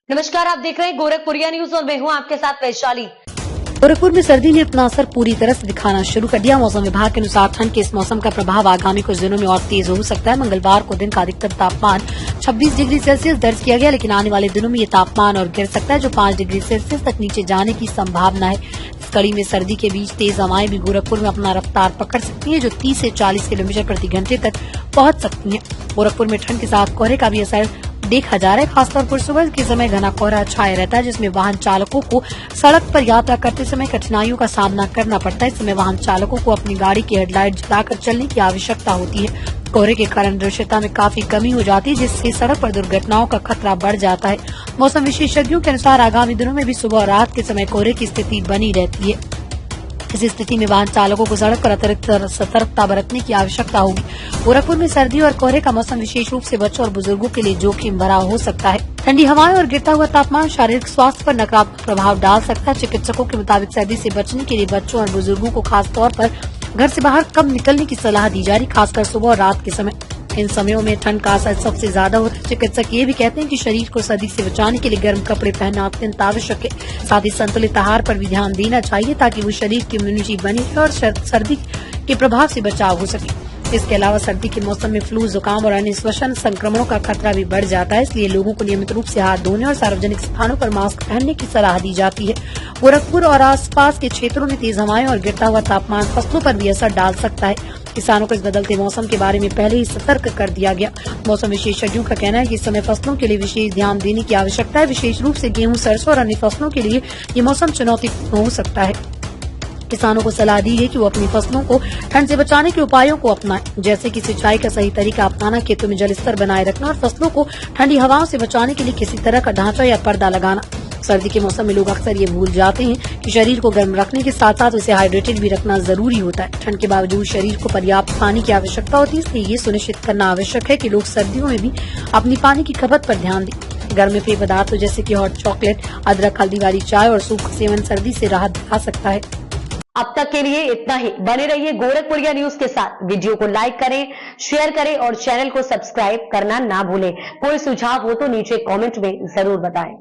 नमस्कार, आप देख रहे हैं गोरखपुरिया न्यूज और मैं हूं आपके साथ वैशाली। गोरखपुर में सर्दी ने अपना असर पूरी तरह से दिखाना शुरू कर दिया। मौसम विभाग के अनुसार ठंड के इस मौसम का प्रभाव आगामी कुछ दिनों में और तेज हो सकता है। मंगलवार को दिन का अधिकतम तापमान 26 डिग्री सेल्सियस दर्ज किया गया, लेकिन आने वाले दिनों में ये तापमान और गिर सकता है, जो 5 डिग्री सेल्सियस तक नीचे जाने की संभावना है। इस कड़ी में सर्दी के बीच तेज हवाएं भी गोरखपुर में अपना रफ्तार पकड़ सकती है, जो 30 से 40 किलोमीटर प्रति घंटे तक पहुंच सकती है। गोरखपुर में ठंड के साथ कोहरे का भी असर देखा जा रहा है। खासतौर पर सुबह के समय घना कोहरा छाया रहता है, जिसमें वाहन चालकों को सड़क पर यात्रा करते समय कठिनाइयों का सामना करना पड़ता है। इस समय वाहन चालकों को अपनी गाड़ी की हेडलाइट जलाकर चलने की आवश्यकता होती है। कोहरे के कारण दृश्यता में काफी कमी हो जाती है, जिससे सड़क पर दुर्घटनाओं का खतरा बढ़ जाता है। मौसम विशेषज्ञों के अनुसार आगामी दिनों में भी सुबह और रात के समय कोहरे की स्थिति बनी रहती है। इस स्थिति में वाहन चालकों को सड़क पर अतिरिक्त सतर्कता बरतने की आवश्यकता होगी। गोरखपुर में सर्दी और कोहरे का मौसम विशेष रूप से बच्चों और बुजुर्गों के लिए जोखिम भरा हो सकता है। ठंडी हवाएं और गिरता हुआ तापमान शारीरिक स्वास्थ्य पर नकारात्मक प्रभाव डाल सकता है। चिकित्सकों के मुताबिक सर्दी से बचने के लिए बच्चों और बुजुर्गों को खास तौर पर घर से बाहर कम निकलने की सलाह दी जा रही, खासकर सुबह और रात के समय। इन समयों में ठंड का असर सबसे ज्यादा होता है। चिकित्सक ये भी कहते हैं कि शरीर को सर्दी से बचाने के लिए गर्म कपड़े पहनना अत्यंत आवश्यक है। साथ ही संतुलित आहार पर भी ध्यान देना चाहिए, ताकि वो शरीर की इम्यूनिटी बनी रहे और सर्दी के प्रभाव से बचाव हो सके। इसके अलावा सर्दी के मौसम में फ्लू, जुकाम और अन्य श्वसन संक्रमणों का खतरा भी बढ़ जाता है, इसलिए लोगों को नियमित रूप से हाथ धोने और सार्वजनिक स्थानों पर मास्क पहनने की सलाह दी जाती है। गोरखपुर और आसपास के क्षेत्रों में तेज हवाएं और गिरता हुआ तापमान फसलों पर भी असर डाल सकता है। किसानों को इस बदलते मौसम के बारे में पहले ही सतर्क कर दिया गया। मौसम विशेषज्ञों का कहना है कि इस समय फसलों के लिए विशेष ध्यान देने की आवश्यकता है। विशेष रूप से गेहूं, सरसों और अन्य फसलों के लिए ये मौसम चुनौतीपूर्ण हो सकता है। किसानों को सलाह दी है कि वो अपनी फसलों को ठंड से बचाने के उपायों को अपनाएं, जैसे कि सिंचाई का सही तरीका अपनाना, खेतों में जल स्तर बनाए रखना और फसलों को ठंडी हवाओं से बचाने के लिए किसी तरह का ढांचा या पर्दा लगाना। सर्दी के मौसम में लोग अक्सर ये भूल जाते हैं कि शरीर को गर्म रखने के साथ साथ उसे हाइड्रेटेड भी रखना जरूरी होता है। ठंड के बावजूद शरीर को पर्याप्त पानी की आवश्यकता होती है, इसलिए ये सुनिश्चित करना आवश्यक है कि लोग सर्दियों में भी अपनी पानी की खपत पर ध्यान दें। गर्म पेय पदार्थों जैसे कि हॉट चॉकलेट, अदरक, हल्दी वाली चाय और सूप का सेवन सर्दी से राहत दिला सकता है। अब तक के लिए इतना ही। बने रहिए गोरखपुरिया न्यूज के साथ। वीडियो को लाइक करें, शेयर करें और चैनल को सब्सक्राइब करना ना भूलें। कोई सुझाव हो तो नीचे कमेंट में जरूर बताएं।